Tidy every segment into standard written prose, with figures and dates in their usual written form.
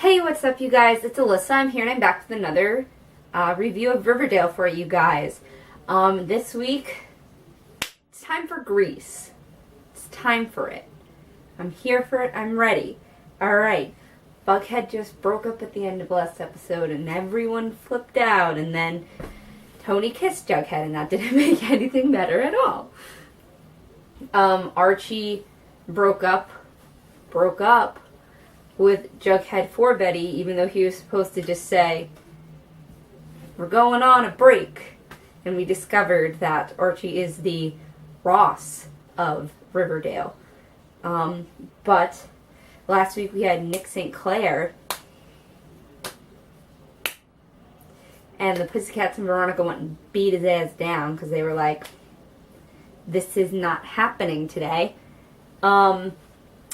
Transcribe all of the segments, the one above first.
Hey, what's up, you guys? It's Alyssa. I'm here and I'm back with another review of Riverdale for you guys. This week, it's time for Grease. It's time for it. I'm here for it. I'm ready. Alright. Bughead just broke up at the end of last episode and everyone flipped out, and then Tony kissed Jughead and that didn't make anything better at all. Archie broke up with Jughead for Betty, even though he was supposed to just say, "We're going on a break." And we discovered that Archie is the Ross of Riverdale. But last week we had Nick St. Clair, and the Pussycats and Veronica went and beat his ass down because they were like, "This is not happening today."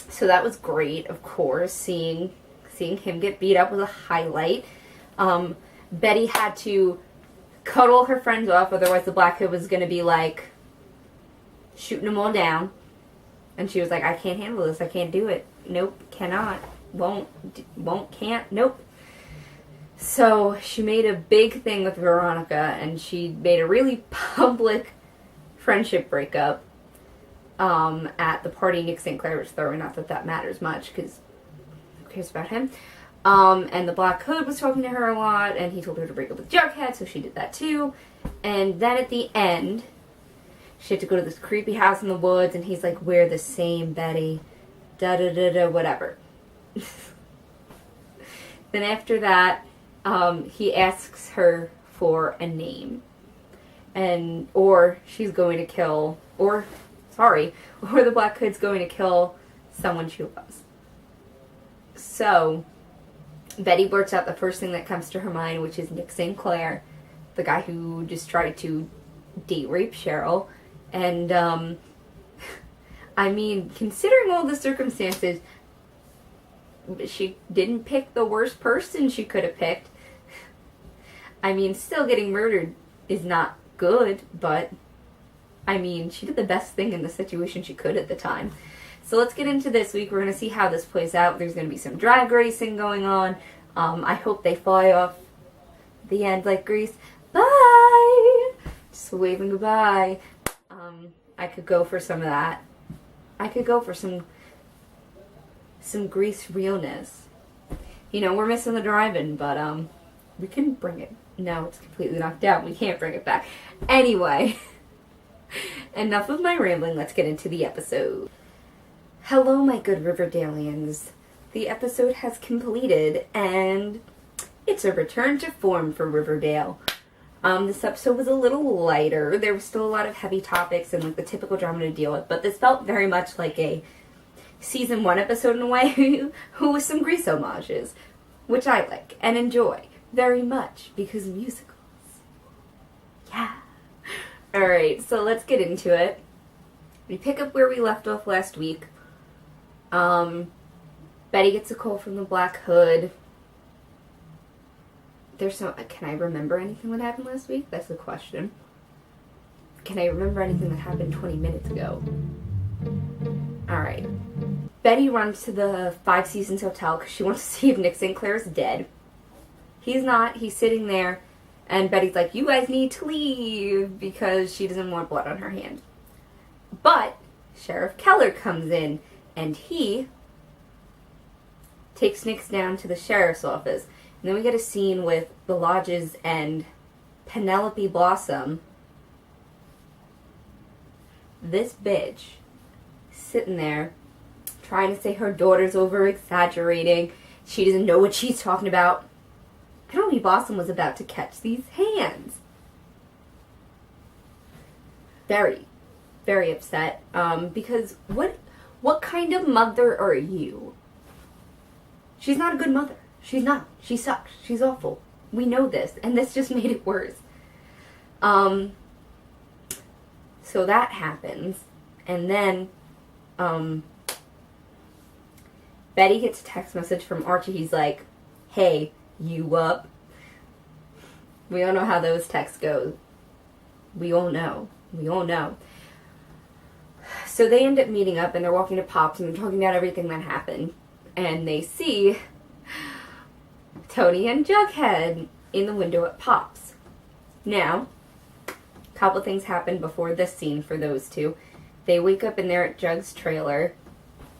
So that was great, of course. Seeing him get beat up was a highlight. Betty had to cuddle her friends off, otherwise the Black Hood was going to be like shooting them all down. And she was like, "I can't handle this. I can't do it. Nope, cannot, won't, can't, nope." So she made a big thing with Veronica, and she made a really public friendship breakup at the party Nick St. Clair was throwing. Not that that matters much, because who cares about him? And the Black Hood was talking to her a lot, and he told her to break up with Jughead, so she did that too. And then at the end, she had to go to this creepy house in the woods, and he's like, "We're the same, Betty. Da-da-da-da, whatever." Then after that, he asks her for a name. Or she's going to kill, or the Black Hood's going to kill someone she loves. So, Betty blurts out the first thing that comes to her mind, which is Nick St. Clair, the guy who just tried to date rape Cheryl. And, I mean, considering all the circumstances, she didn't pick the worst person she could have picked. I mean, still getting murdered is not good, but I mean, she did the best thing in the situation she could at the time. So let's get into this week. We're going to see how this plays out. There's going to be some drag racing going on. I hope they fly off the end like Grease. Bye! Just waving goodbye. I could go for some of that. I could go for some Grease realness. You know, we're missing the drive-in, but we can bring it. No, it's completely knocked out. We can't bring it back. Anyway, enough of my rambling. Let's get into the episode. Hello, my good Riverdalians. The episode has completed, and it's a return to form for Riverdale. This episode was a little lighter. There was still a lot of heavy topics and like the typical drama to deal with, but this felt very much like a season 1 episode in a way, with some Grease homages, which I like and enjoy very much because musicals. Yeah. Alright, so let's get into it. We pick up where we left off last week. Betty gets a call from the Black Hood. Can I remember anything that happened last week? That's the question. Can I remember anything that happened 20 minutes ago? Alright. Betty runs to the Five Seasons Hotel because she wants to see if Nick St. Clair is dead. He's not. He's sitting there. And Betty's like, "You guys need to leave," because she doesn't want blood on her hand. But Sheriff Keller comes in, and he takes Nick down to the sheriff's office. And then we get a scene with the Lodges and Penelope Blossom. This bitch sitting there trying to say her daughter's over-exaggerating. She doesn't know what she's talking about. Penelope Blossom was about to catch these hands. Very, very upset. Because what kind of mother are you? She's not a good mother. She's not. She sucks. She's awful. We know this. And this just made it worse. So that happens. And then, Betty gets a text message from Archie. He's like, "Hey, you up?" We all know how those texts go. We all know. So they end up meeting up and they're walking to Pops and they're talking about everything that happened. And they see Tony and Jughead in the window at Pop's. Now, a couple things happen before this scene for those two. They wake up and they're at Jug's trailer.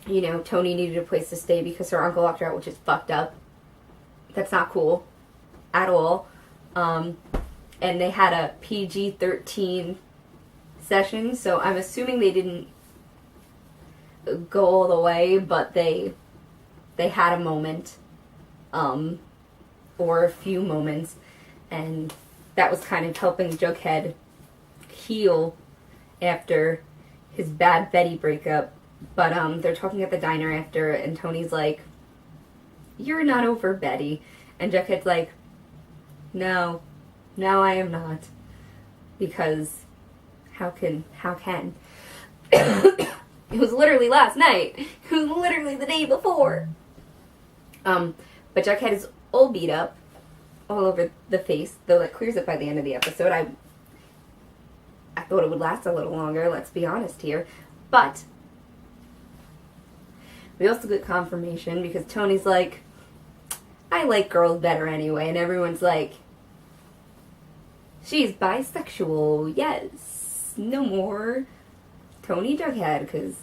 You know, Tony needed a place to stay because her uncle locked her out, which is fucked up. That's not cool at all. And they had a PG-13 session, so I'm assuming they didn't go all the way, but they had a moment, or a few moments, and that was kind of helping Jughead heal after his bad Betty breakup. But they're talking at the diner after, and Tony's like, "You're not over Betty," and Jughead's like, No, I am not, because how can? It was literally last night. It was literally the day before. But Jughead is all beat up, all over the face, though that clears up by the end of the episode. I thought it would last a little longer, let's be honest here. But we also get confirmation because Tony's like, I like girls better anyway, and everyone's like, she's bisexual, yes, no more Tony Jughead, because,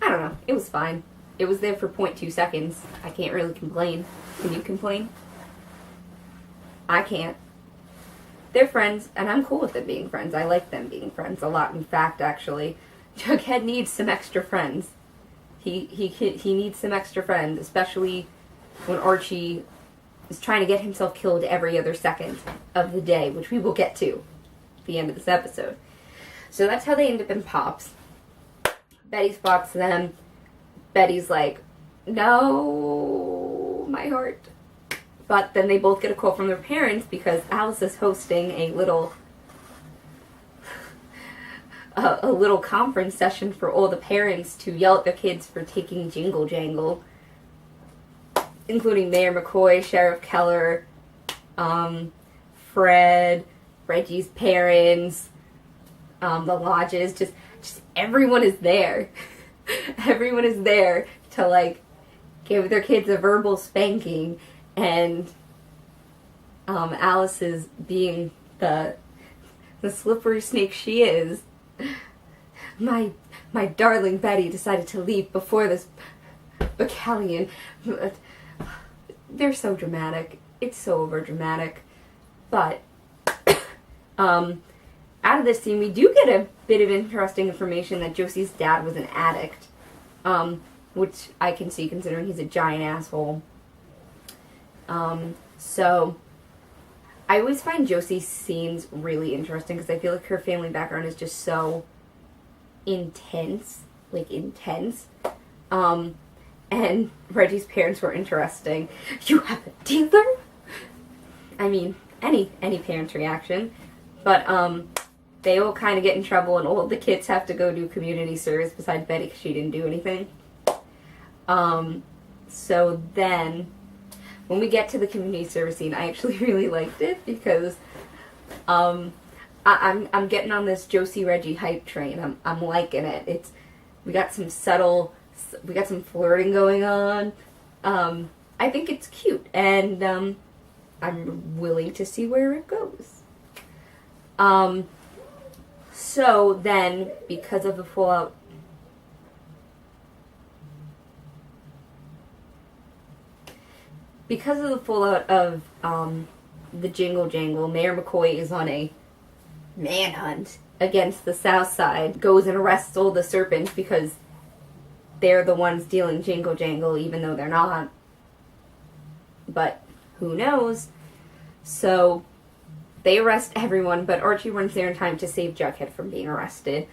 I don't know, it was fine. It was there for 0.2 seconds. I can't really complain. Can you complain? I can't. They're friends, and I'm cool with them being friends. I like them being friends a lot. In fact, actually, Jughead needs some extra friends. He needs some extra friends, especially when Archie is trying to get himself killed every other second of the day, which we will get to at the end of this episode. So that's how they end up in Pops. Betty spots them. Betty's like, no, my heart. But then they both get a call from their parents because Alice is hosting a little conference session for all the parents to yell at their kids for taking Jingle Jangle, including Mayor McCoy, Sheriff Keller, Fred, Reggie's parents, the Lodges, just everyone is there. Everyone is there to, like, give their kids a verbal spanking, and Alice is being the slippery snake she is. My darling Betty decided to leave before this battalion. They're so dramatic. It's so over dramatic. But out of this scene, we do get a bit of interesting information that Josie's dad was an addict, which I can see considering he's a giant asshole. So I always find Josie's scenes really interesting because I feel like her family background is just so intense. And Reggie's parents were interesting. You have a dealer? I mean, any parent's reaction. But, they all kind of get in trouble, and all the kids have to go do community service besides Betty because she didn't do anything. So then, when we get to the community service scene, I actually really liked it because, I'm getting on this Josie Reggie hype train. I'm liking it. We got some flirting going on. I think it's cute, and I'm willing to see where it goes. So then, because of the fallout, of the Jingle Jangle, Mayor McCoy is on a manhunt against the South Side, goes and arrests all the serpents because they're the ones dealing Jingle Jangle, even though they're not. But who knows? So they arrest everyone, but Archie runs there in time to save Jughead from being arrested,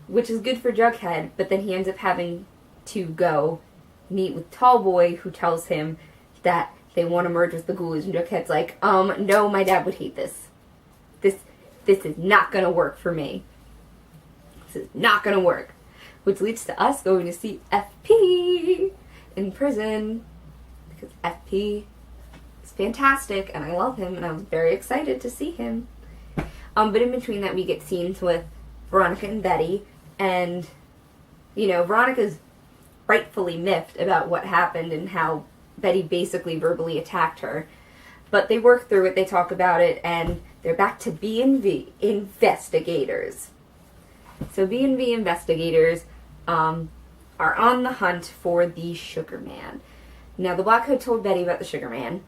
which is good for Jughead, but then he ends up having to go meet with Tallboy, who tells him that they want to merge with the Ghoulies, and Jughead's like, no, my dad would hate this. This is not gonna work for me. This is not gonna work. Which leads to us going to see FP in prison, because FP is fantastic, and I love him, and I was very excited to see him. But in between that, we get scenes with Veronica and Betty, and, Veronica's rightfully miffed about what happened and how Betty basically verbally attacked her. But they work through it, they talk about it, and they're back to B&V investigators. So B&V investigators are on the hunt for the Sugar Man. Now, the Black Hood told Betty about the Sugar Man,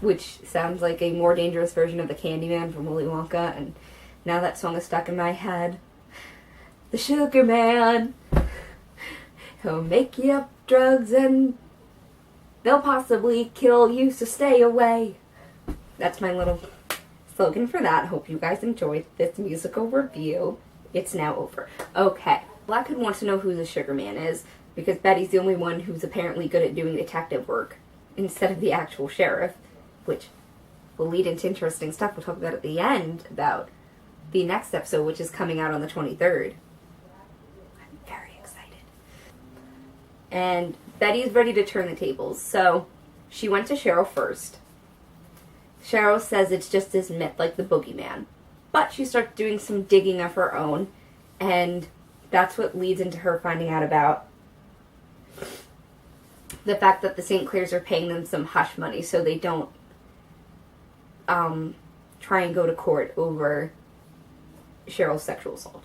which sounds like a more dangerous version of the Candyman from Willy Wonka, and now that song is stuck in my head. The Sugar Man, he'll make you up drugs and they'll possibly kill you, so stay away. That's my little slogan for that. Hope you guys enjoyed this musical review. It's now over. Okay, Black Hood wants to know who the Sugar Man is, because Betty's the only one who's apparently good at doing detective work instead of the actual sheriff, which will lead into interesting stuff we'll talk about at the end about the next episode, which is coming out on the 23rd. I'm very excited. And Betty's ready to turn the tables, so she went to Cheryl first. Cheryl says it's just this myth, like the boogeyman. But she starts doing some digging of her own, and that's what leads into her finding out about the fact that the St. Clairs are paying them some hush money so they don't try and go to court over Cheryl's sexual assault.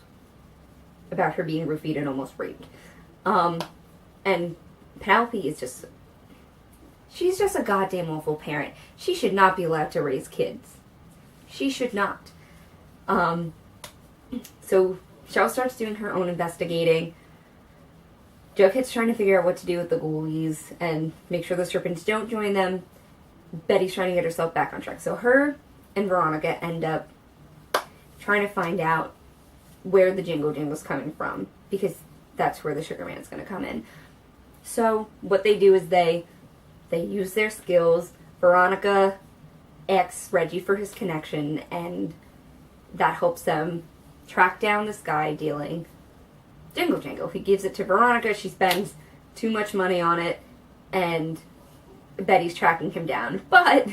About her being roofied and almost raped. And Penelope is just... she's just a goddamn awful parent. She should not be allowed to raise kids. She should not. So Cheryl starts doing her own investigating. Jughead's trying to figure out what to do with the ghoulies and make sure the serpents don't join them. Betty's trying to get herself back on track. So her and Veronica end up trying to find out where the Jingle Jingle's coming from, because that's where the Sugar Man's going to come in. So what they do is they use their skills. Veronica asks Reggie for his connection, and that helps them track down this guy dealing Jingle Jangle. He gives it to Veronica. She spends too much money on it, and Betty's tracking him down. But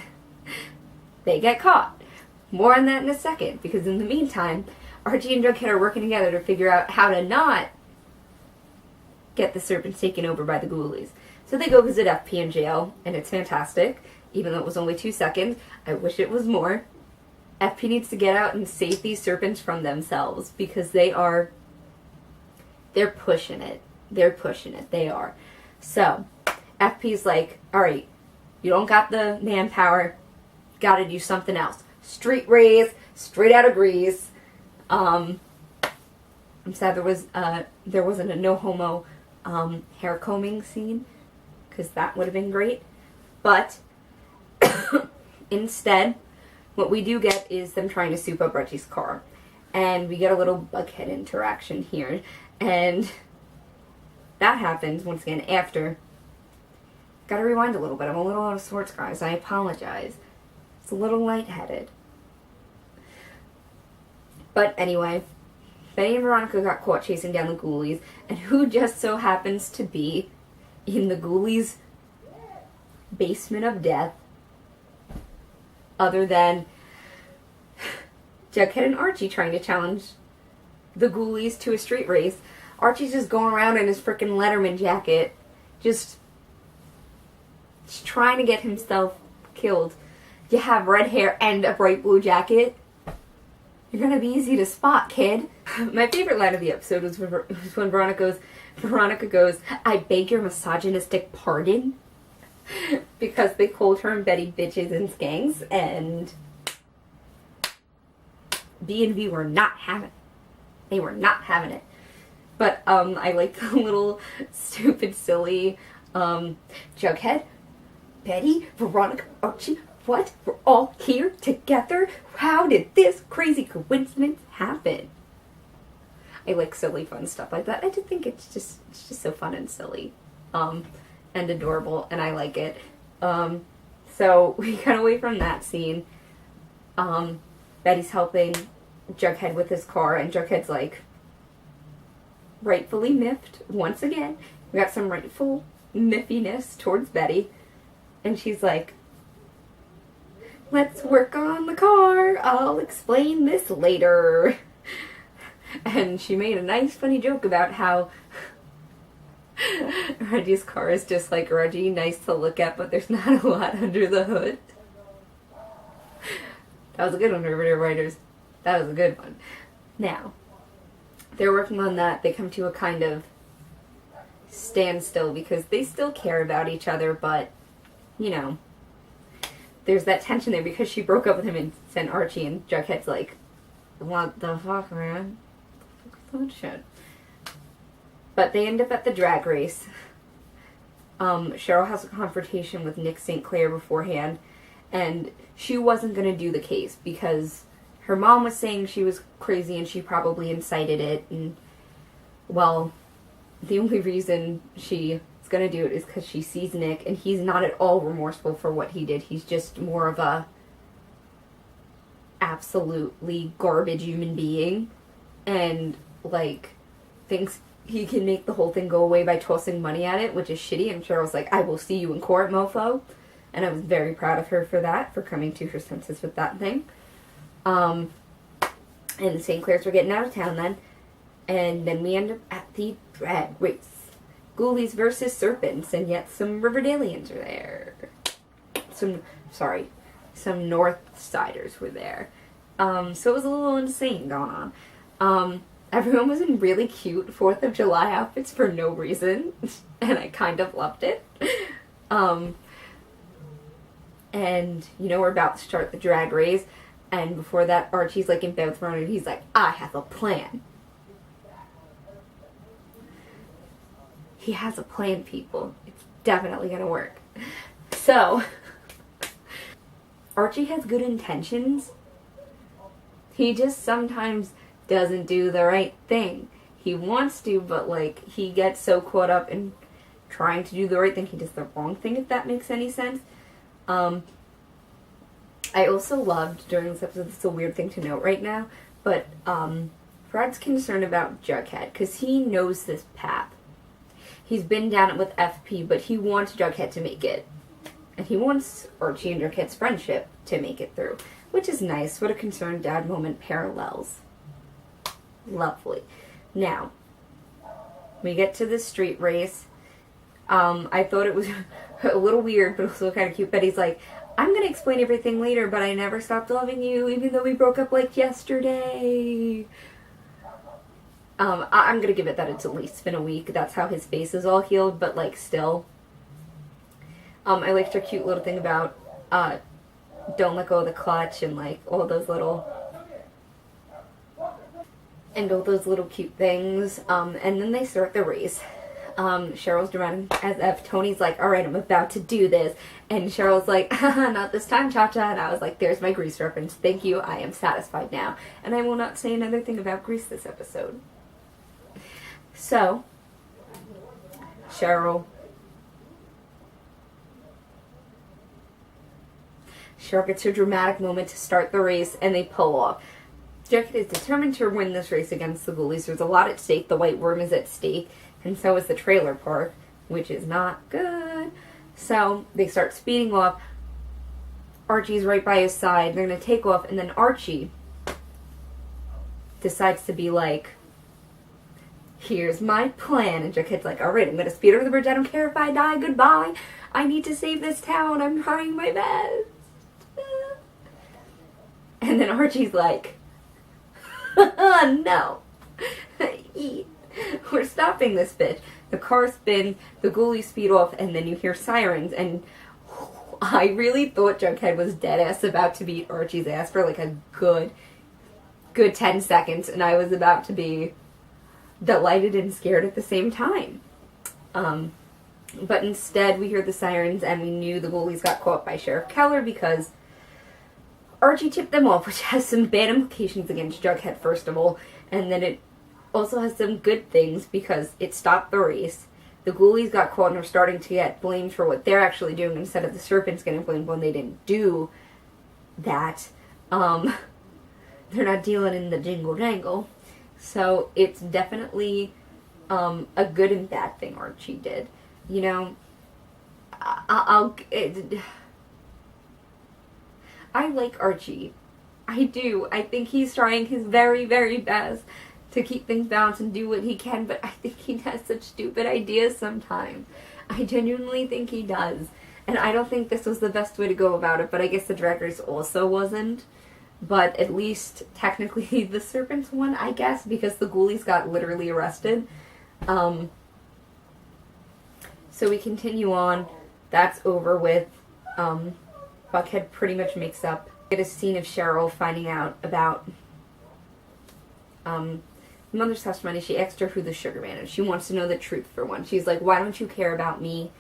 they get caught. More on that in a second, because in the meantime, Archie and Jughead are working together to figure out how to not get the serpents taken over by the ghoulies. So they go visit FP in jail, and it's fantastic, even though it was only 2 seconds. I wish it was more. FP needs to get out and save these serpents from themselves, because they're pushing it. They're pushing it. They are. So, FP's like, alright, you don't got the manpower, gotta do something else. Street raise, straight out of Grease. I'm sad there wasn't a no homo hair combing scene, because that would have been great. But instead, what we do get is them trying to soup up Reggie's car. And we get a little Bughead interaction here. And that happens, once again, after. Gotta rewind a little bit. I'm a little out of sorts, guys. I apologize. It's a little lightheaded. But anyway, Betty and Veronica got caught chasing down the ghoulies. And who just so happens to be in the ghoulies' basement of death, other than Jughead and Archie trying to challenge the ghoulies to a street race. Archie's just going around in his frickin' Letterman jacket, just trying to get himself killed. You have red hair and a bright blue jacket, you're gonna be easy to spot, kid. My favorite line of the episode was when Veronica goes, I beg your misogynistic pardon? Because they called her and Betty bitches and skanks, and B&V were not having it. They were not having it. But I like the little stupid, silly Jughead, Betty, Veronica, Archie. What? We're all here together? How did this crazy coincidence happen? I like silly, fun stuff like that. I just think it's just so fun and silly, and adorable, and I like it. So we got away from that scene. Betty's helping Jughead with his car, and Jughead's like rightfully miffed once again. We got some rightful miffiness towards Betty, and she's like, let's work on the car. I'll explain this later. And she made a nice funny joke about how Reggie's car is just like Reggie, nice to look at, but there's not a lot under the hood. That was a good one, Riverdale writers. That was a good one. Now, they're working on that. They come to a kind of standstill because they still care about each other, but, you know, there's that tension there because she broke up with him and sent Archie, and Jughead's like, what the fuck, man? What shit? But they end up at the drag race. Cheryl has a confrontation with Nick St. Clair beforehand, and she wasn't going to do the case because her mom was saying she was crazy and she probably incited it, and, well, the only reason she's going to do it is because she sees Nick, and he's not at all remorseful for what he did. He's just more of a absolutely garbage human being, and, like, thinks he can make the whole thing go away by tossing money at it, which is shitty, and Cheryl's like, I will see you in court, mofo. And I was very proud of her for that, for coming to her senses with that thing. And the St. Clairs were getting out of town then, and then we end up at the drag race. Ghoulies versus serpents, and yet some Riverdalians are there. Some North Siders were there. So it was a little insane going on. Everyone was in really cute 4th of July outfits for no reason, and I kind of loved it. And, you know, we're about to start the drag race, and before that, Archie's, like, in bed with Ron, and he's like, I have a plan. He has a plan, people. It's definitely gonna work. So, Archie has good intentions. He just sometimes doesn't do the right thing. He wants to, but, like, he gets so caught up in trying to do the right thing, he does the wrong thing, if that makes any sense. I also loved, during this episode, this is a weird thing to note right now, but, Fred's concerned about Jughead, because he knows this path. He's been down it with FP, but he wants Jughead to make it. And he wants Archie and Jughead's friendship to make it through, which is nice. What a concerned dad moment parallels. Lovely. Now, we get to the street race. I thought it was a little weird, but also kind of cute. Betty's like, I'm going to explain everything later, but I never stopped loving you, even though we broke up like yesterday. I'm going to give it that it's at least been a week. That's how his face is all healed, but, like, still. I liked her cute little thing about, don't let go of the clutch, and, like, all those little cute things. And then they start the race. Cheryl's dramatic as F. Tony's like, alright, I'm about to do this. And Cheryl's like, not this time, Cha-Cha. And I was like, there's my Grease reference. Thank you, I am satisfied now. And I will not say another thing about Grease this episode. So, Cheryl gets her dramatic moment to start the race, and they pull off. Jughead is determined to win this race against the Ghoulies. There's a lot at stake. The White Worm is at stake, and so is the trailer park, which is not good. So, they start speeding off. Archie's right by his side. They're going to take off, and then Archie decides to be like, here's my plan. And Jughead's like, alright, I'm going to speed over the bridge. I don't care if I die. Goodbye. I need to save this town. I'm trying my best. And then Archie's like, no. We're stopping this bitch. The car spins, the ghoulies speed off, and then you hear sirens, and I really thought Jughead was deadass about to beat Archie's ass for like a good 10 seconds, and I was about to be delighted and scared at the same time. But instead we hear the sirens, and we knew the ghoulies got caught by Sheriff Keller because Archie tipped them off, which has some bad implications against Jughead, first of all, and then it also has some good things because it stopped the race. The ghoulies got caught and are starting to get blamed for what they're actually doing instead of the serpents getting blamed when they didn't do that. They're not dealing in the jingle jangle. So it's definitely a good and bad thing Archie did. You know, I like Archie. I do. I think he's trying his very, very best to keep things balanced and do what he can, but I think he has such stupid ideas sometimes. I genuinely think he does. And I don't think this was the best way to go about it, but I guess the drag race also wasn't. but at least technically the serpents won, I guess, because the ghoulies got literally arrested. So we continue on. That's over with. Buckhead pretty much makes up. We get a scene of Cheryl finding out about mother's testimony. She asked her who the sugar man is. She wants to know the truth for once. She's like, why don't you care about me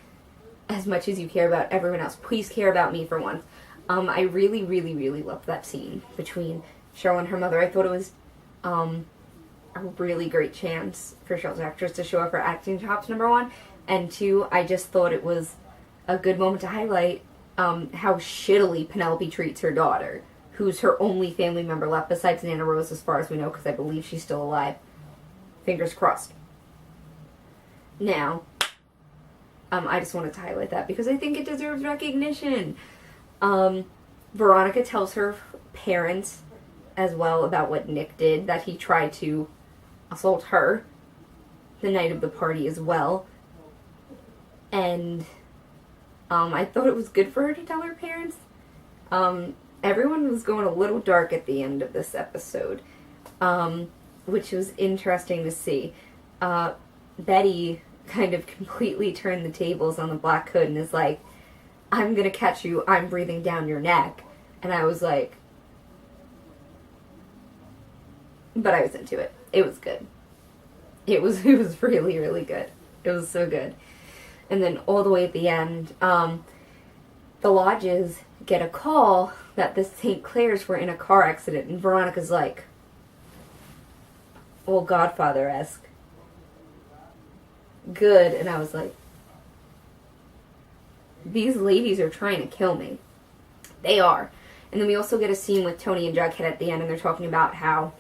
as much as you care about everyone else? Please care about me for once. I really, really, really loved that scene between Cheryl and her mother. I thought it was a really great chance for Cheryl's actress to show off her acting chops, number one. And two, I just thought it was a good moment to highlight how shittily Penelope treats her daughter, who's her only family member left besides Nana Rose, as far as we know, because I believe she's still alive. Fingers crossed. Now, I just wanted to highlight that because I think it deserves recognition. Veronica tells her parents as well about what Nick did, that he tried to assault her the night of the party as well. And I thought it was good for her to tell her parents. Everyone was going a little dark at the end of this episode, which was interesting to see. Betty kind of completely turned the tables on the Black Hood and is like, I'm gonna catch you, I'm breathing down your neck. And I was like, but I was into it. It was good. It was really, really good. It was so good. And then all the way at the end, the Lodges get a call that the St. Clairs were in a car accident, and Veronica's like, old Godfather-esque. Good. And I was like, these ladies are trying to kill me. They are. And then we also get a scene with Tony and Jughead at the end, and they're talking about how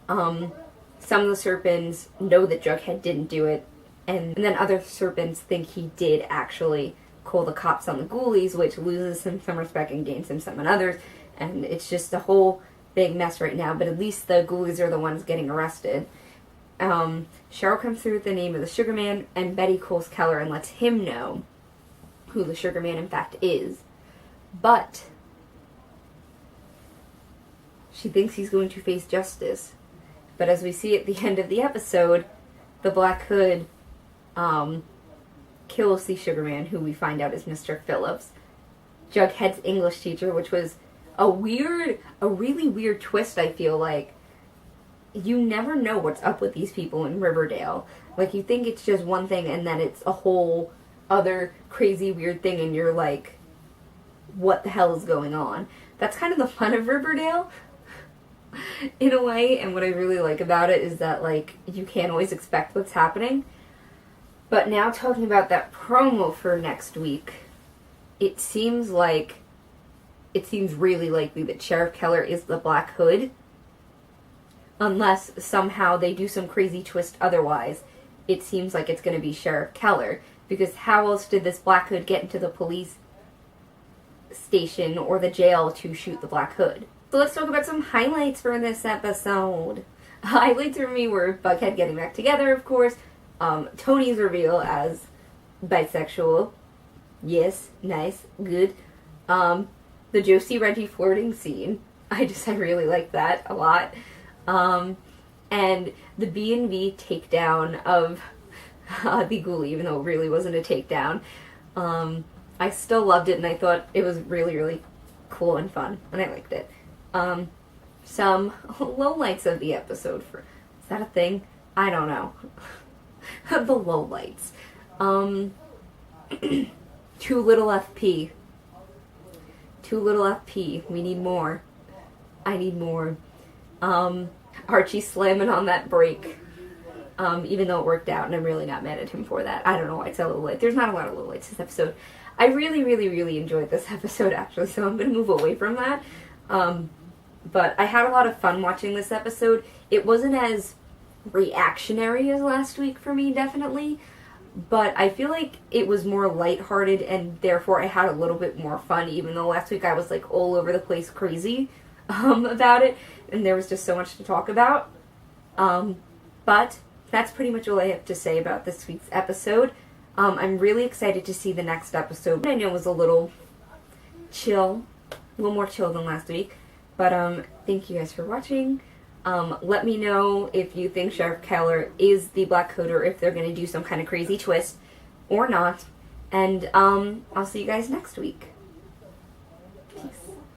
some of the serpents know that Jughead didn't do it, and then other serpents think he did actually call the cops on the ghoulies, which loses him some respect and gains him some in others. And it's just a whole big mess right now, but at least the ghoulies are the ones getting arrested. Cheryl comes through with the name of the Sugar Man, and Betty calls Keller and lets him know who the Sugar Man in fact is. But she thinks he's going to face justice. But as we see at the end of the episode, the Black Hood kills the Sugar Man, who we find out is Mr. Phillips, Jughead's English teacher, which was a really weird twist, I feel like. You never know what's up with these people in Riverdale. Like, you think it's just one thing, and then it's a whole other crazy weird thing, and you're like, what the hell is going on? That's kind of the fun of Riverdale, in a way, and what I really like about it is that, like, you can't always expect what's happening. But now, talking about that promo for next week, it seems really likely that Sheriff Keller is the Black Hood, unless somehow they do some crazy twist otherwise. It seems like it's going to be Sheriff Keller, because how else did this Black Hood get into the police station or the jail to shoot the Black Hood? So let's talk about some highlights for this episode. Highlights for me were Buckhead getting back together, of course, Tony's reveal as bisexual. Yes, nice, good. The Josie Reggie flirting scene. I really like that a lot. And the B&B takedown of the ghoulie, even though it really wasn't a takedown. I still loved it, and I thought it was really, really cool and fun, and I liked it. Some lowlights of the episode. Is that a thing? I don't know. The lowlights. Too little FP. Too little FP. We need more. I need more. Archie slamming on that brake. Even though it worked out, and I'm really not mad at him for that. I don't know why it's a low light. There's not a lot of low lights this episode. I really, really, really enjoyed this episode, actually, so I'm going to move away from that. But I had a lot of fun watching this episode. It wasn't as reactionary as last week for me, definitely. But I feel like it was more lighthearted, and therefore I had a little bit more fun, even though last week I was, like, all over the place crazy about it, and there was just so much to talk about. But that's pretty much all I have to say about this week's episode. I'm really excited to see the next episode. I know it was a little chill, a little more chill than last week. But thank you guys for watching. Let me know if you think Sheriff Keller is the Black Coat or if they're going to do some kind of crazy twist or not. And I'll see you guys next week.